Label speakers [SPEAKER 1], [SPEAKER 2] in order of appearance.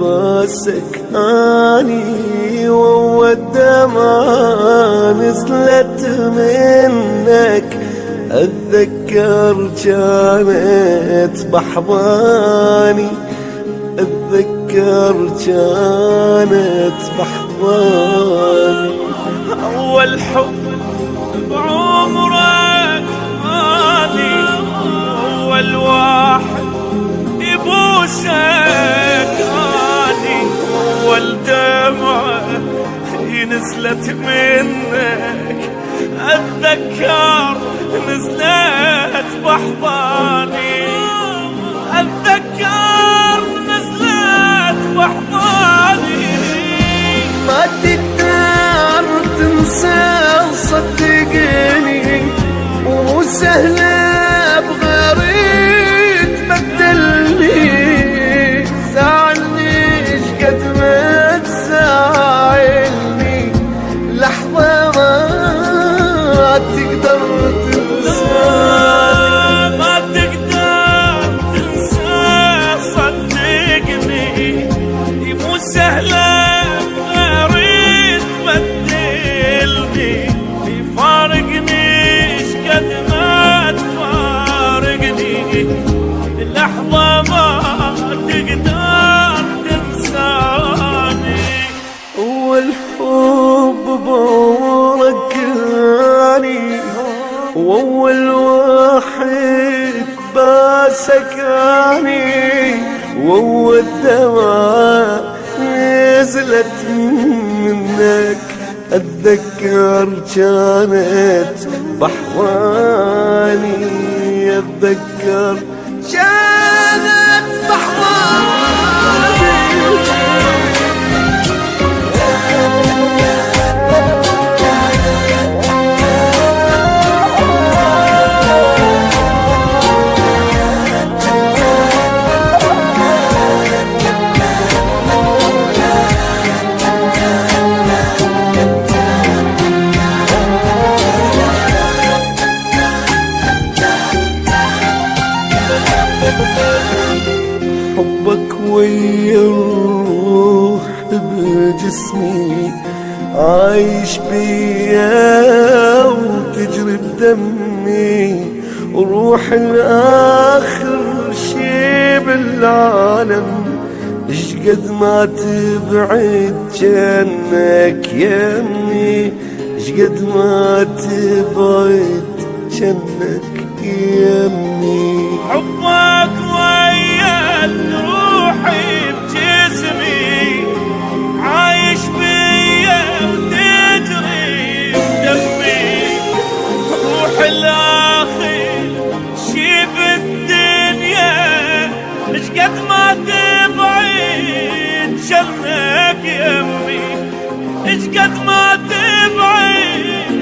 [SPEAKER 1] باسك اني والدمعة نزلت منك. اتذكر كانت بحضاني، اتذكر كانت بحضاني.
[SPEAKER 2] اول حب بعمرك ماضي، اول واحد يبوسك اني، اول دمعة نزلت منك. اتذكر نزلت بحضاني، اتذكر نزلت بحضاني.
[SPEAKER 1] ما تقدر تنسى صدقني، ومو سهلة بغير تبدلني. زعلني شقد ما تزعلني، لحظة ما تقدر تنساني.
[SPEAKER 2] ما تقدر تنسى صدقني، مو سهلة لحظة ما تقدر تنساني.
[SPEAKER 1] أول حب بعمرك اني، وأول واحد باسك اني، وأول دمعة نزلت منك. أتذكر كانت بحضاني، أتذكر كانت بحضاني. حبك ويا الروح بجسمي، عايش بيا وتجري بدمي. وروح الآخر شي بالعالم، اشقد ما تبعد جنك يمي، اشقد ما تبعد جنك يمي.
[SPEAKER 2] حبك ويا روحي بجسمي، عايش بيا وتجري بدمي. روح الاخر شي بالدنيا، اشقد ما تبعد جنك يمي، اشقد ما تبعد